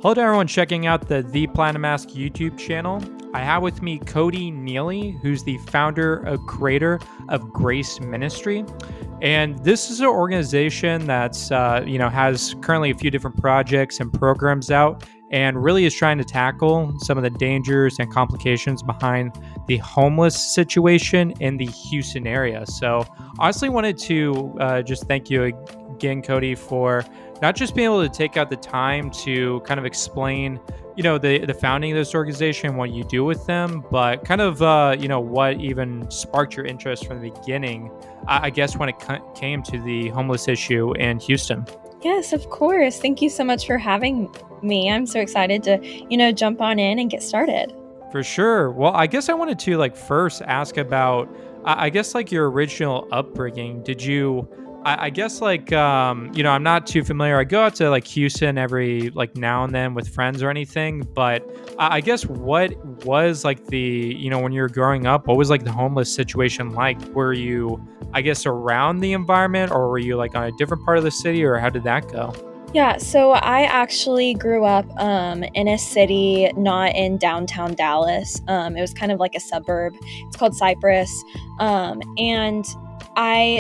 Hello to everyone checking out the Platinum Mask YouTube channel. I have with me Koedi Nealy, who's the founder and creator of Grace Ministry. And this is an organization that's, has currently a few different projects and programs out and really is trying to tackle some of the dangers and complications behind the homeless situation in the Houston area. So honestly wanted to just thank you again, Koedi, for not just being able to take out the time to kind of explain, the founding of this organization, what you do with them, but kind of, what even sparked your interest from the beginning, I guess, when it came to the homeless issue in Houston. Yes, of course. Thank you so much for having me. I'm so excited to, jump on in and get started. For sure. Well, I guess I wanted to first ask about, your original upbringing. Did you, I'm not too familiar. I go out to Houston every now and then with friends or anything, but I guess what was when you were growing up, what was the homeless situation like? Were you, around the environment, or were you on a different part of the city, or how did that go? Yeah, so I actually grew up in a city not in downtown Dallas. It was kind of like a suburb. It's called Cypress. And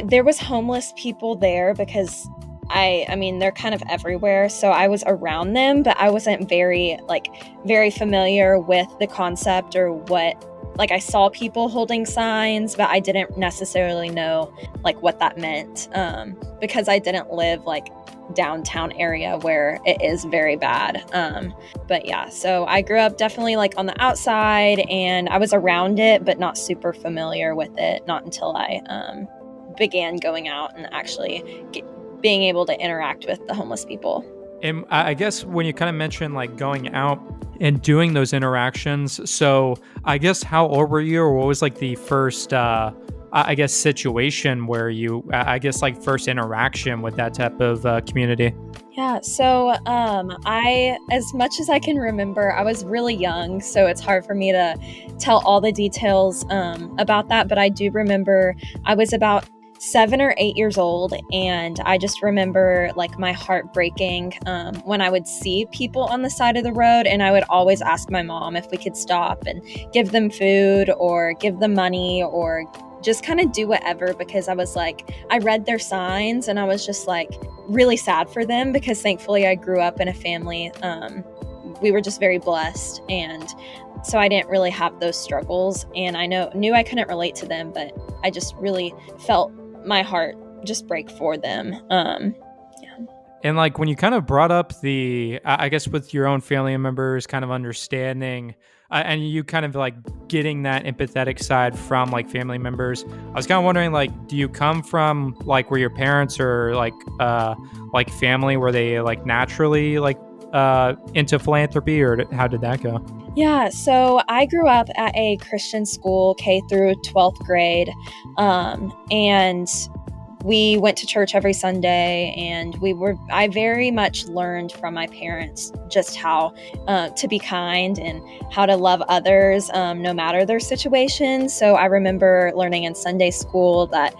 there was homeless people there because they're kind of everywhere. So I was around them, but I wasn't very familiar with the concept or what. I saw people holding signs, but I didn't necessarily know what that meant because I didn't live downtown area where it is very bad. But yeah, so I grew up definitely on the outside, and I was around it, but not super familiar with it. Not until I began going out and actually being able to interact with the homeless people. And I guess when you kind of mentioned going out and doing those interactions, so I guess how old were you, or what was the first situation where you first interaction with that type of community? Yeah, so I, as much as I can remember, I was really young, so it's hard for me to tell all the details about that, but I do remember I was about 7 or 8 years old, and I just remember my heart breaking when I would see people on the side of the road, and I would always ask my mom if we could stop and give them food or give them money or just kind of do whatever, because I was I read their signs, and I was just really sad for them, because thankfully I grew up in a family. We were just very blessed, and so I didn't really have those struggles, and I knew I couldn't relate to them, but I just really felt my heart just break for them. And when you kind of brought up the, with your own family members kind of understanding, and you kind of getting that empathetic side from family members, I was kind of wondering, do you come from where your parents or family, were they naturally into philanthropy, or how did that go? Yeah, so I grew up at a Christian school, K through 12th grade, and we went to church every Sunday, and I very much learned from my parents just how to be kind and how to love others, no matter their situation. So I remember learning in Sunday school that,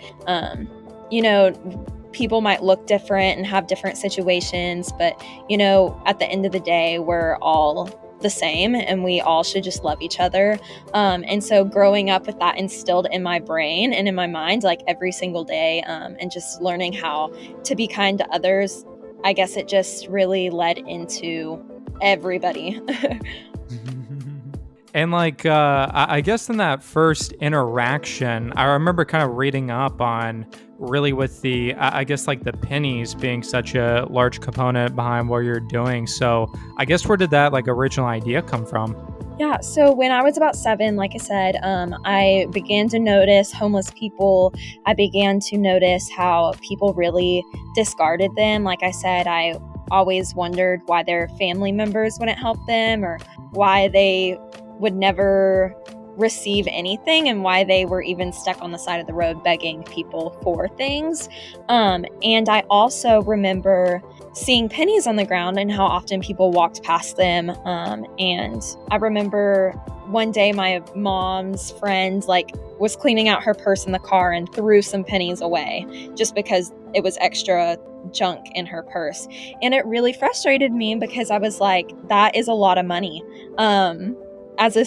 people might look different and have different situations, but, at the end of the day, we're all the same, and we all should just love each other. And so growing up with that instilled in my brain and in my mind, every single day, and just learning how to be kind to others, I guess it just really led into everybody. And I guess in that first interaction, I remember kind of reading up on really with the, the pennies being such a large component behind what you're doing. So I guess where did that original idea come from? Yeah, so when I was about 7, like I said, I began to notice homeless people. I began to notice how people really discarded them. Like I said, I always wondered why their family members wouldn't help them, or why they would never receive anything, and why they were even stuck on the side of the road begging people for things. And I also remember seeing pennies on the ground and how often people walked past them. And I remember one day my mom's friend was cleaning out her purse in the car and threw some pennies away just because it was extra junk in her purse. And it really frustrated me because I was like, that is a lot of money. As a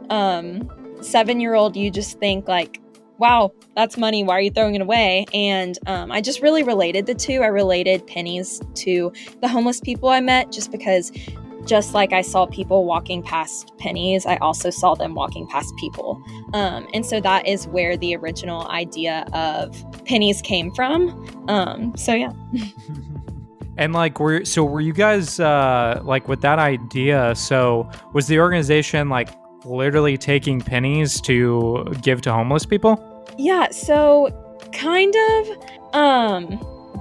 7-year-old, you just think like, wow, that's money. Why are you throwing it away? And I just really related the two. I related pennies to the homeless people I met, just because just like I saw people walking past pennies, I also saw them walking past people. And so that is where the original idea of pennies came from. So yeah. And like, were you guys like with that idea? So was the organization like literally taking pennies to give to homeless people? Yeah, so kind of.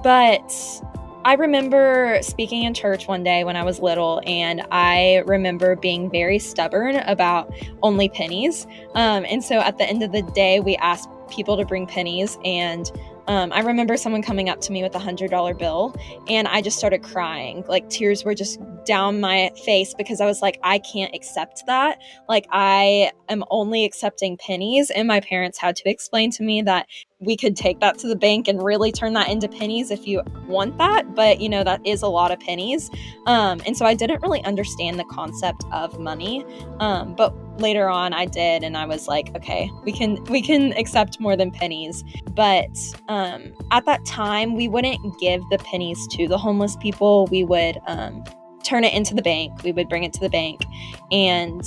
But I remember speaking in church one day when I was little, and I remember being very stubborn about only pennies. And so at the end of the day, we asked people to bring pennies, and I remember someone coming up to me with $100 bill, and I just started crying. Like, tears were just down my face because I was like, I can't accept that. Like, I am only accepting pennies, and my parents had to explain to me that we could take that to the bank and really turn that into pennies if you want that. But, that is a lot of pennies. And so I didn't really understand the concept of money. But later on I did, and I was like, okay, we can accept more than pennies. But at that time, we wouldn't give the pennies to the homeless people. We would turn it into the bank. We would bring it to the bank, and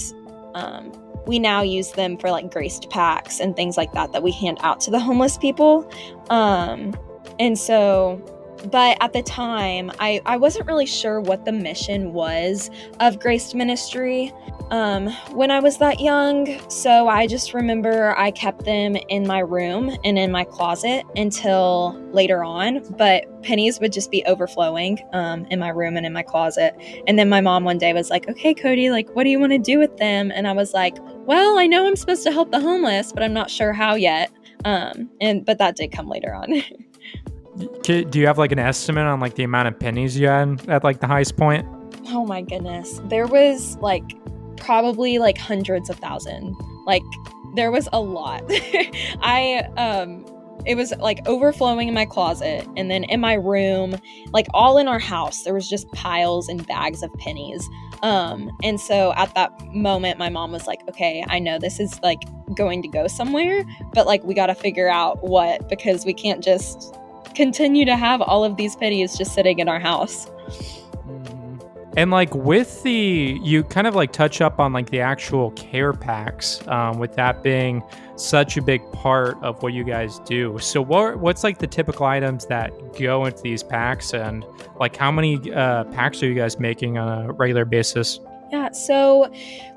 we now use them for like graced packs and things like that we hand out to the homeless people. And so, but at the time, I wasn't really sure what the mission was of Graced Ministry when I was that young. So I just remember I kept them in my room and in my closet until later on. But pennies would just be overflowing in my room and in my closet. And then my mom one day was like, okay, Koedi, like, what do you want to do with them? And I was like, well, I know I'm supposed to help the homeless, but I'm not sure how yet. But that did come later on. Do you have like an estimate on like the amount of pennies you had at like the highest point? Oh my goodness. There was like probably like hundreds of thousands. Like, there was a lot. It was like overflowing in my closet, and then in my room, like all in our house, there was just piles and bags of pennies. And so at that moment, my mom was like, okay, I know this is like going to go somewhere, but like we got to figure out what, because we can't just continue to have all of these pennies just sitting in our house. And like with you kind of like touch up on like the actual care packs, with that being such a big part of what you guys do. So what's like the typical items that go into these packs, and like how many packs are you guys making on a regular basis? Yeah, so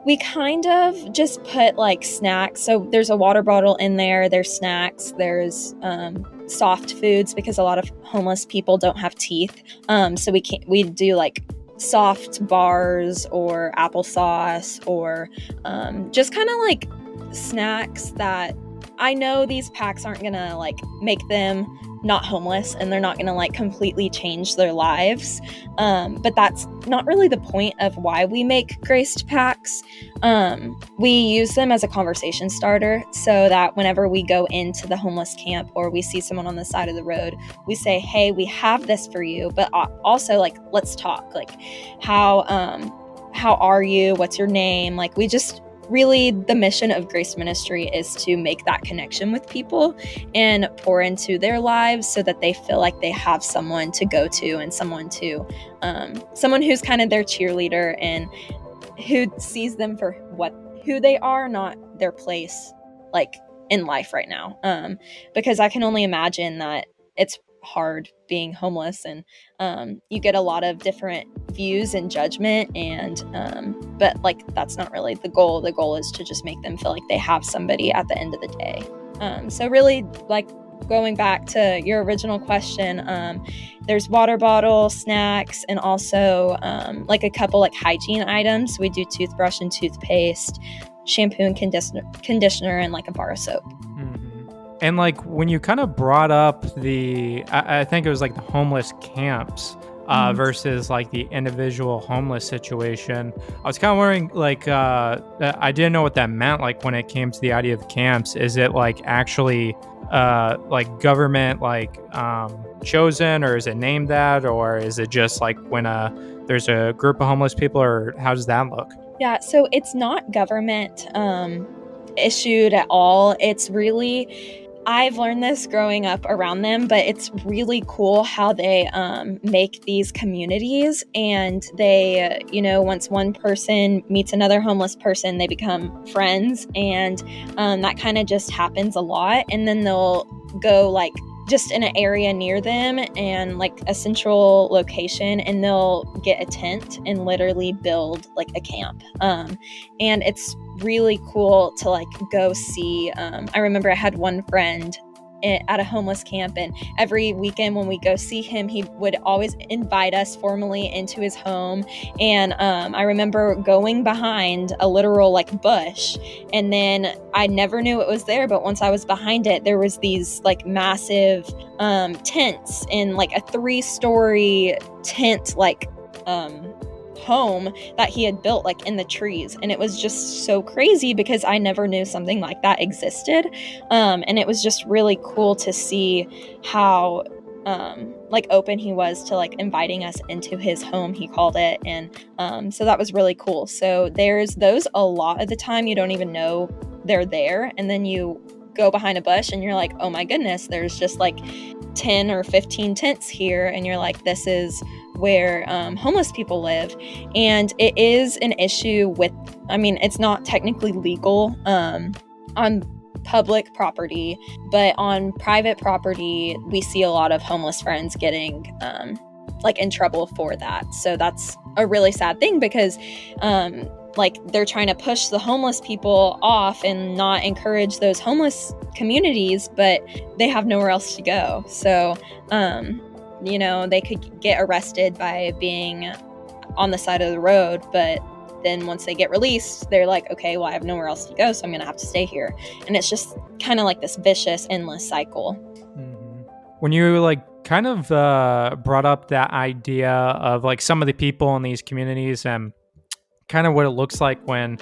we kind of just put like snacks. So there's a water bottle in there, there's snacks, there's soft foods, because a lot of homeless people don't have teeth. So we do like soft bars or applesauce, or just kind of like snacks that I know these packs aren't gonna like make them not homeless, and they're not gonna like completely change their lives. But that's not really the point of why we make graced packs. We use them as a conversation starter, so that whenever we go into the homeless camp or we see someone on the side of the road, we say, hey, we have this for you, but also like, let's talk. Like, how are you? What's your name? Like, we just really, the mission of Grace Ministry is to make that connection with people and pour into their lives so that they feel like they have someone to go to, and someone who's kind of their cheerleader and who sees them for who they are, not their place like in life right now. Because I can only imagine that it's hard being homeless, and you get a lot of different views and judgment, and but like, that's not really the goal. The goal is to just make them feel like they have somebody at the end of the day. So really, like, going back to your original question, there's water bottle, snacks, and also like a couple like hygiene items. We do toothbrush and toothpaste, shampoo and conditioner, and like a bar of soap. And like when you kind of brought up I think it was like the homeless camps versus like the individual homeless situation, I was kind of wondering, like, I didn't know what that meant. Like when it came to the idea of camps, is it like actually like government chosen, or is it named that, or is it just like when there's a group of homeless people, or how does that look? Yeah, so it's not government issued at all. It's really, I've learned this growing up around them, but it's really cool how they make these communities, and they, once one person meets another homeless person, they become friends, and that kind of just happens a lot. And then they'll go like just in an area near them and like a central location, and they'll get a tent and literally build like a camp. And it's really cool to like go see. I remember I had one friend at a homeless camp, and every weekend when we go see him, he would always invite us formally into his home. And I remember going behind a literal like bush, and then I never knew it was there, but once I was behind it, there was these like massive tents in like a 3-story tent like home that he had built like in the trees. And it was just so crazy because I never knew something like that existed. And it was just really cool to see how like open he was to like inviting us into his home, he called it. And so that was really cool. So there's those a lot of the time you don't even know they're there, and then you go behind a bush and you're like, oh my goodness, there's just like 10 or 15 tents here, and you're like, this is where homeless people live. And it is an issue with, I mean, it's not technically legal on public property, but on private property, we see a lot of homeless friends getting like in trouble for that. So that's a really sad thing, because like they're trying to push the homeless people off and not encourage those homeless communities, but they have nowhere else to go. So they could get arrested by being on the side of the road, but then once they get released, they're like, okay, well, I have nowhere else to go, so I'm gonna have to stay here. And it's just kind of like this vicious, endless cycle. Mm-hmm. When you like kind of brought up that idea of like some of the people in these communities and kind of what it looks like when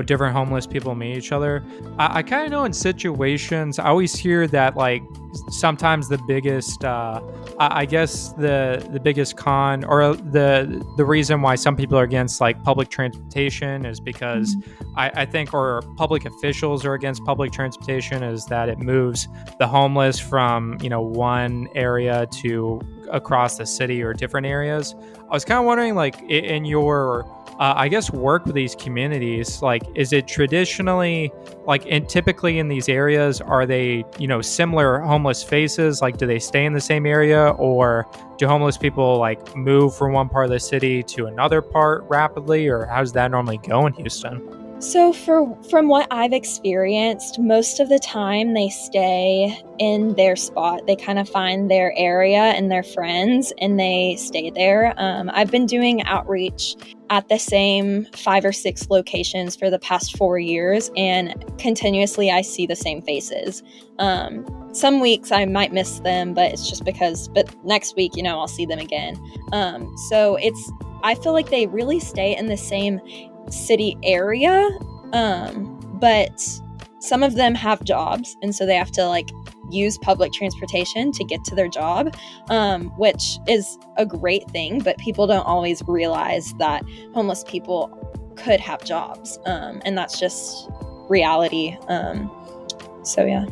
different homeless people meet each other, I kind of know in situations I always hear that like sometimes the biggest I guess the biggest con, or the reason why some people are against like public transportation is because I think, or public officials are against public transportation, is that it moves the homeless from one area to across the city or different areas. I was kind of wondering, like in your I guess work with these communities, like is it traditionally like, and typically in these areas, are they similar homeless faces? Like do they stay in the same area, or do homeless people like move from one part of the city to another part rapidly, or how does that normally go in Houston? So from what I've experienced, most of the time they stay in their spot. They kind of find their area and their friends, and they stay there. I've been doing outreach at the same 5 or 6 locations for the past 4 years, and continuously I see the same faces. Some weeks I might miss them, but it's just because, but next week, I'll see them again. So I feel like they really stay in the same city area, but some of them have jobs, and so they have to like use public transportation to get to their job, which is a great thing, but people don't always realize that homeless people could have jobs, and that's just reality. So yeah.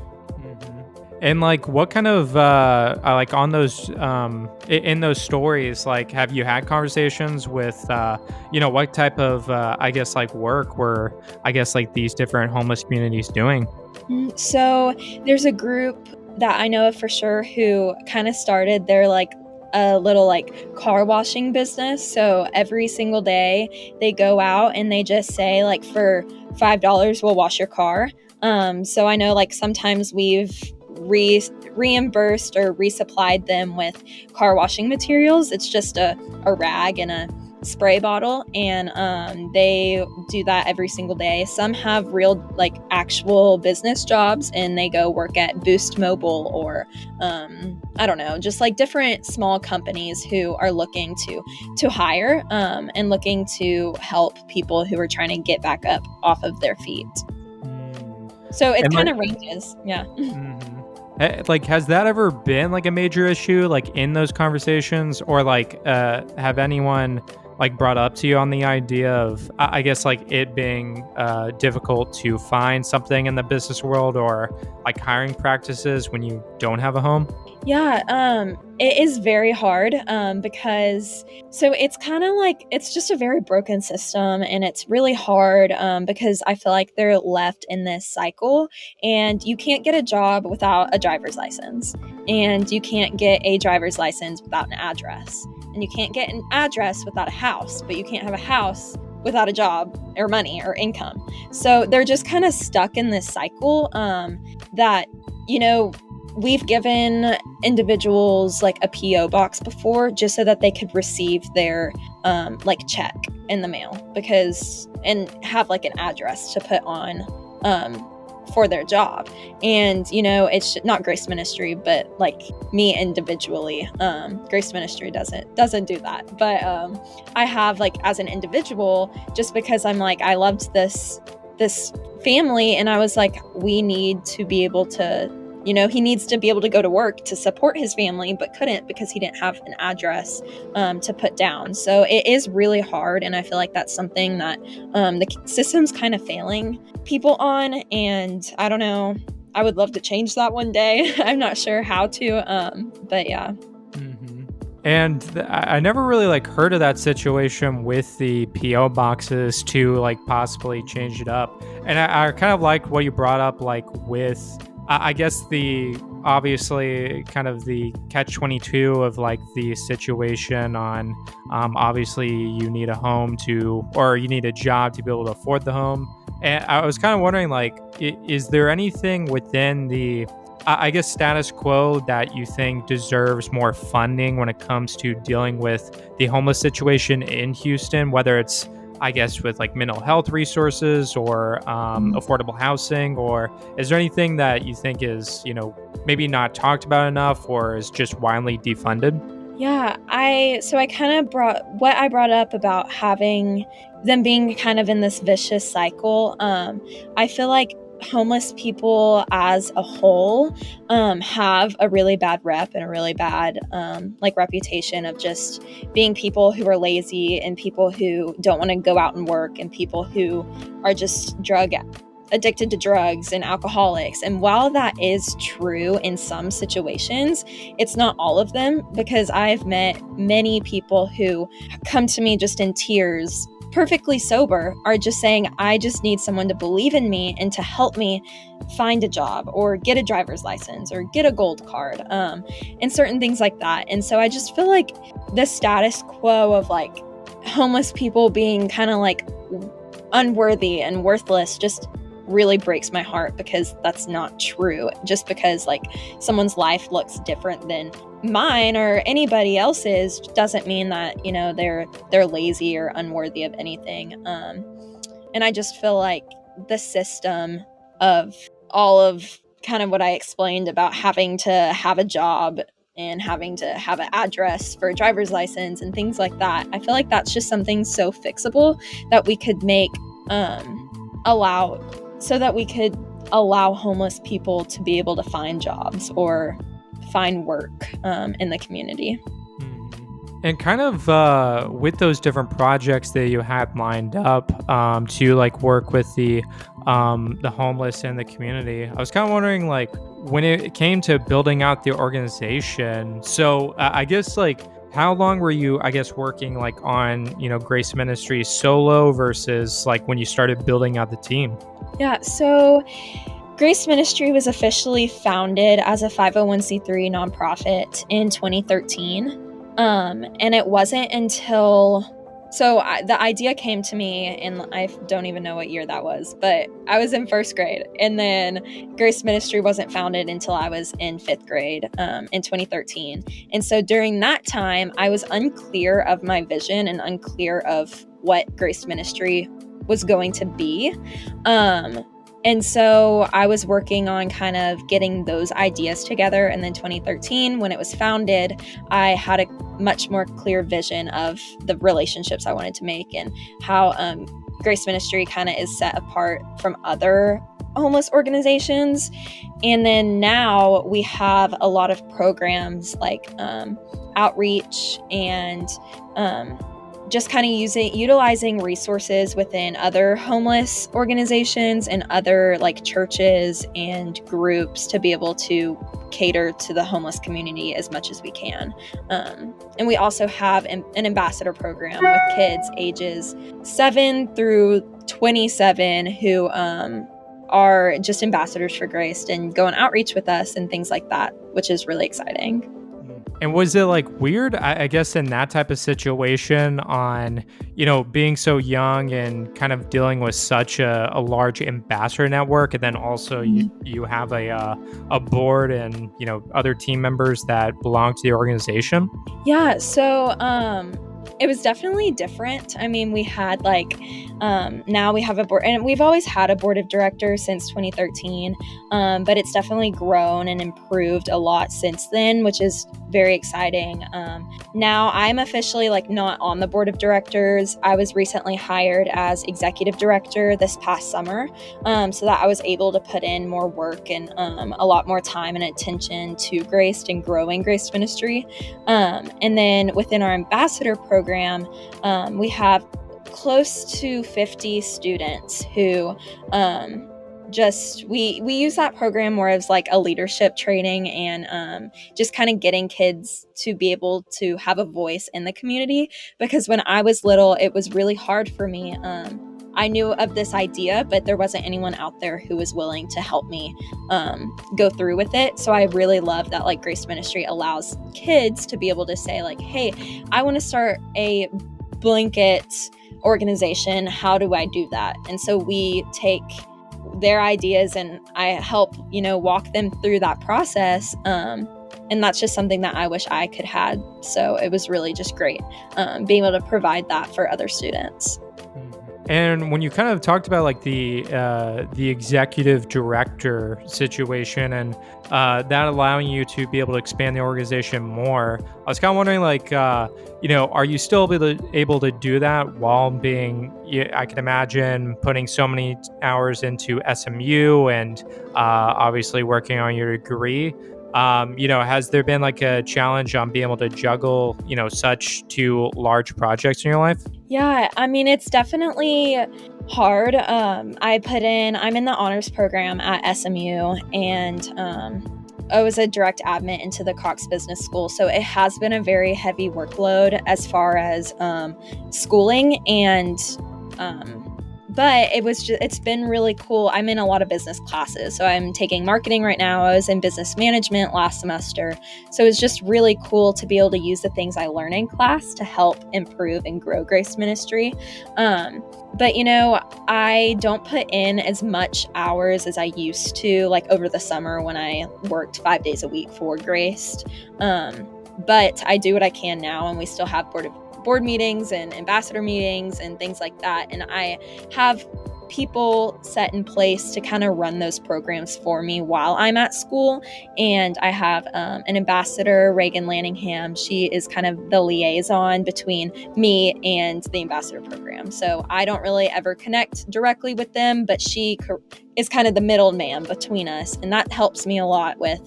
And like, what kind of like on those in those stories, like, have you had conversations with what type of I guess like work were I guess like these different homeless communities doing? So there's a group that I know of for sure who kind of started their like a little like car washing business. So every single day they go out and they just say like, for $5 we'll wash your car. So I know like sometimes we've reimbursed or resupplied them with car washing materials. It's just a rag and a spray bottle, and they do that every single day. Some have real like actual business jobs, and they go work at Boost Mobile or I don't know, just like different small companies who are looking to hire and looking to help people who are trying to get back up off of their feet. So it kind of ranges. Yeah. Mm-hmm. Like, has that ever been like a major issue, like in those conversations, or like, have anyone like brought up to you on the idea of, I guess, like it being difficult to find something in the business world or like hiring practices when you don't have a home? Yeah, it is very hard because so it's kind of like it's just a very broken system, and it's really hard because I feel like they're left in this cycle, and you can't get a job without a driver's license, and you can't get a driver's license without an address, and you can't get an address without a house, but you can't have a house without a job or money or income. So they're just kind of stuck in this cycle that you know we've given individuals like a PO box before just so that they could receive their like check in the mail because and have like an address to put on for their job. And it's not Grace Ministry, but like me individually, Grace Ministry doesn't do that, but I have like as an individual, just because I'm like I loved this family, and I was like we need to be able to he needs to be able to go to work to support his family, but couldn't because he didn't have an address to put down. So it is really hard. And I feel like that's something that the system's kind of failing people on. And I don't know. I would love to change that one day. I'm not sure how to, but yeah. Mm-hmm. And I never really like heard of that situation with the PO boxes to like possibly change it up. And I kind of like what you brought up, like with I guess the obviously kind of the catch-22 of like the situation on obviously you need a home to, or you need a job to be able to afford the home. And I was kind of wondering, like, is there anything within the I guess status quo that you think deserves more funding when it comes to dealing with the homeless situation in Houston, whether it's I guess with like mental health resources or affordable housing, or is there anything that you think is, maybe not talked about enough or is just widely defunded? Yeah, I kind of brought up about having them being kind of in this vicious cycle. I feel like homeless people as a whole have a really bad rep and a really bad like reputation of just being people who are lazy and people who don't want to go out and work and people who are just addicted to drugs and alcoholics. And while that is true in some situations, it's not all of them, because I've met many people who come to me just in tears, perfectly sober, are just saying, I just need someone to believe in me and to help me find a job or get a driver's license or get a gold card, and certain things like that. And so I just feel like the status quo of like homeless people being kind of like unworthy and worthless just really breaks my heart, because that's not true. Just because like someone's life looks different than mine or anybody else's doesn't mean that they're lazy or unworthy of anything. And I just feel like the system of all of kind of what I explained about having to have a job and having to have an address for a driver's license and things like that, I feel like that's just something so fixable that we could make we could allow homeless people to be able to find jobs or find work in the community. And kind of with those different projects that you had lined up to like work with the homeless in the community, I was kind of wondering, like, when it came to building out the organization, so I guess like how long were you, I guess, working like on, Grace Ministries solo versus like when you started building out the team? Yeah, so Grace Ministry was officially founded as a 501c3 nonprofit in 2013. And it wasn't until the idea came to me, and I don't even know what year that was, but I was in first grade, and then Grace Ministry wasn't founded until I was in fifth grade in 2013. And so during that time, I was unclear of my vision and unclear of what Grace Ministry was going to be. And so I was working on kind of getting those ideas together. And then 2013, when it was founded, I had a much more clear vision of the relationships I wanted to make and how Grace Ministry kind of is set apart from other homeless organizations. And then now we have a lot of programs like outreach and just kind of utilizing resources within other homeless organizations and other like churches and groups to be able to cater to the homeless community as much as we can. And we also have an ambassador program with kids ages 7 through 27 who are just ambassadors for Grace and go on outreach with us and things like that, which is really exciting. And was it like weird, I guess, in that type of situation on, being so young and kind of dealing with such a large ambassador network, and then also you have a board and, other team members that belong to the organization? Yeah, so it was definitely different. I mean, we had now we have a board, and we've always had a board of directors since 2013, but it's definitely grown and improved a lot since then, which is very exciting. Now I'm officially not on the board of directors. I was recently hired as executive director this past summer, so that I was able to put in more work and a lot more time and attention to Grace and growing Grace Ministry. And then within our ambassador program, we have close to 50 students who we use that program more as like a leadership training and just kind of getting kids to be able to have a voice in the community, because when I was little it was really hard for me. I knew of this idea, but there wasn't anyone out there who was willing to help me go through with it. So I really love that Grace Ministry allows kids to be able to say hey, I want to start a blanket organization. How do I do that? And so we take their ideas and I help, walk them through that process. And that's just something that I wish I could have. So it was really just great being able to provide that for other students. And when you kind of talked about the executive director situation and that allowing you to be able to expand the organization more, I was kind of wondering, are you still able to do that while being, I can imagine, putting so many hours into SMU and obviously working on your degree? Has there been a challenge on being able to juggle, such two large projects in your life? Yeah, I mean, it's definitely hard. I'm in the honors program at SMU, and I was a direct admit into the Cox Business School. So it has been a very heavy workload as far as schooling, and but it's been really cool. I'm in a lot of business classes. So I'm taking marketing right now. I was in business management last semester. So it's just really cool to be able to use the things I learn in class to help improve and grow Grace Ministry. But I don't put in as much hours as I used to, over the summer when I worked 5 days a week for Grace. But I do what I can now, and we still have board meetings and ambassador meetings and things like that. And I have people set in place to kind of run those programs for me while I'm at school. And I have an ambassador, Reagan Lanningham. She is kind of the liaison between me and the ambassador program. So I don't really ever connect directly with them, but she is kind of the middleman between us. And that helps me a lot with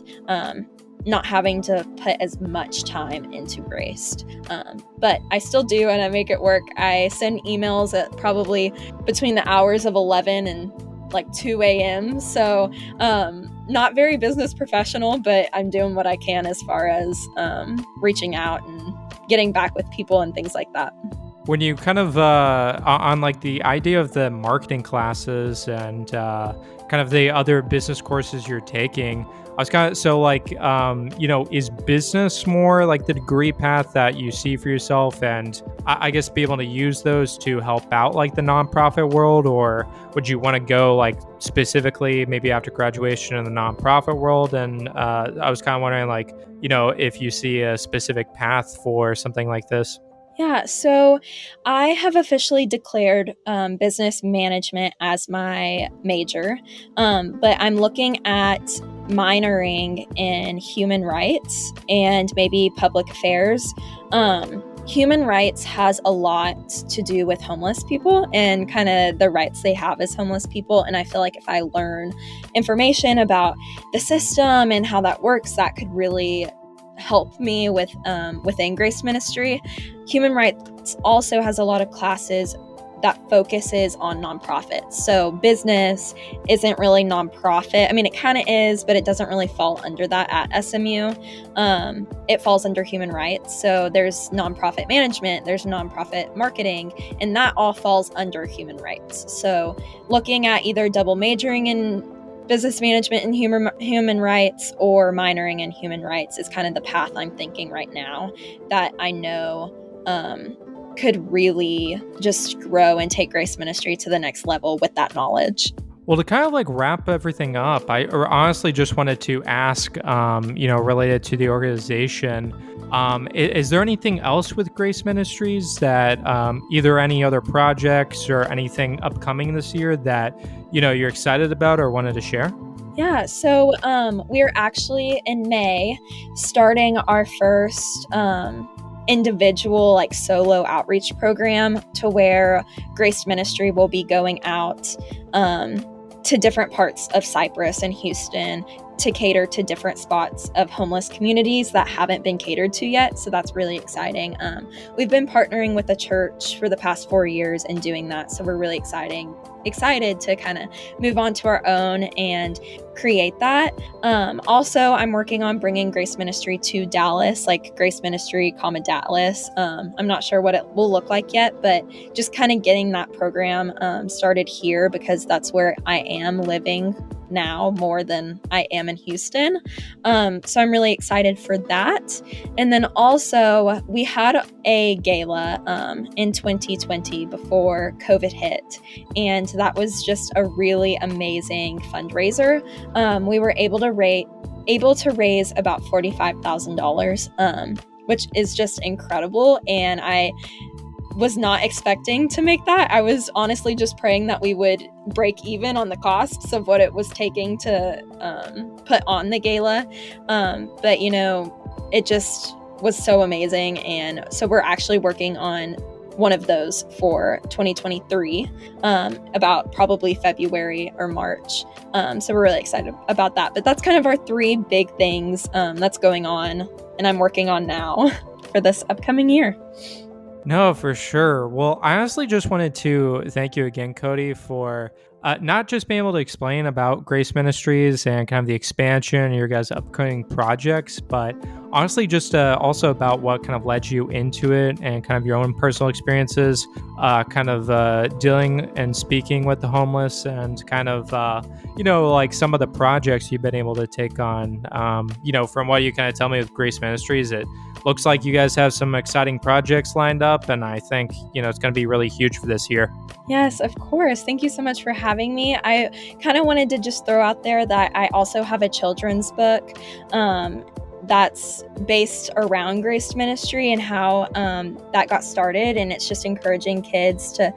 not having to put as much time into Grace. But I still do, and I make it work. I send emails at probably between the hours of 11 and 2 a.m. So not very business professional, but I'm doing what I can as far as reaching out and getting back with people and things like that. When you kind of on the idea of the marketing classes and kind of the other business courses you're taking, I was kind of is business more the degree path that you see for yourself, and I guess be able to use those to help out the nonprofit world, or would you want to go specifically maybe after graduation in the nonprofit world? And I was kind of wondering if you see a specific path for something like this. Yeah, so I have officially declared business management as my major, but I'm looking at minoring in human rights and maybe public affairs. human rights has a lot to do with homeless people and kind of the rights they have as homeless people. And I feel like if I learn information about the system and how that works, that could really help me with within Grace Ministry. Human rights also has a lot of classes that focuses on nonprofits. So business isn't really nonprofit. I mean, it kind of is, but it doesn't really fall under that at SMU. It falls under human rights. So there's nonprofit management, there's nonprofit marketing, and that all falls under human rights. So looking at either double majoring in business management and human rights or minoring in human rights is kind of the path I'm thinking right now that I know could really just grow and take Grace Ministry to the next level with that knowledge. Well, to kind of like wrap everything up, I honestly just wanted to ask, related to the organization, is there anything else with Grace Ministries that either any other projects or anything upcoming this year that, you're excited about or wanted to share? Yeah, so we're actually in May starting our first individual like solo outreach program to where Grace Ministry will be going out to different parts of Cypress and Houston to cater to different spots of homeless communities that haven't been catered to yet. So that's really exciting. We've been partnering with the church for the past 4 years and doing that. So we're really excited to kind of move on to our own and create that. Also, I'm working on bringing Grace Ministry to Dallas, like Grace Ministry, Dallas. I'm not sure what it will look like yet, but just kind of getting that program started here because that's where I am living now more than I am in Houston. So I'm really excited for that. And then also we had a gala in 2020 before COVID hit. And that was just a really amazing fundraiser. We were able to raise about $45,000, which is just incredible. And I was not expecting to make that. I was honestly just praying that we would break even on the costs of what it was taking to put on the gala. But it just was so amazing. And so we're actually working on one of those for 2023, about probably February or March. So we're really excited about that. But that's kind of our 3 big things that's going on and I'm working on now for this upcoming year. No, for sure. Well, I honestly just wanted to thank you again, Koedi, for not just being able to explain about Grace Ministries and kind of the expansion and your guys' upcoming projects, but honestly just also about what kind of led you into it and kind of your own personal experiences, kind of dealing and speaking with the homeless and kind of, like some of the projects you've been able to take on. From what you kind of tell me with Grace Ministries, it looks like you guys have some exciting projects lined up, and I think, it's going to be really huge for this year. Yes, of course. Thank you so much for having me. I kind of wanted to just throw out there that I also have a children's book that's based around Grace Ministry and how that got started. And it's just encouraging kids to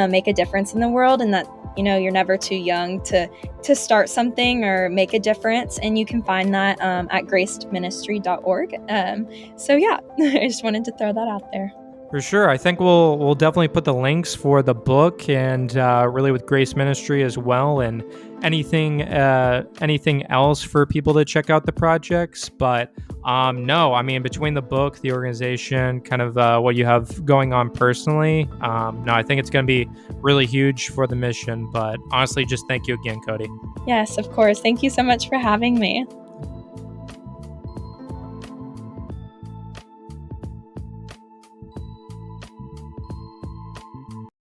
make a difference in the world, and that you're never too young to start something or make a difference. And you can find that at graceministry.org. So yeah, I just wanted to throw that out there. For sure. I think we'll definitely put the links for the book and really with Grace Ministry as well, and anything else for people to check out the projects. But no, I mean, between the book, the organization, kind of what you have going on personally, no, I think it's going to be really huge for the mission. But honestly, just thank you again, Koedi. Yes, of course. Thank you so much for having me.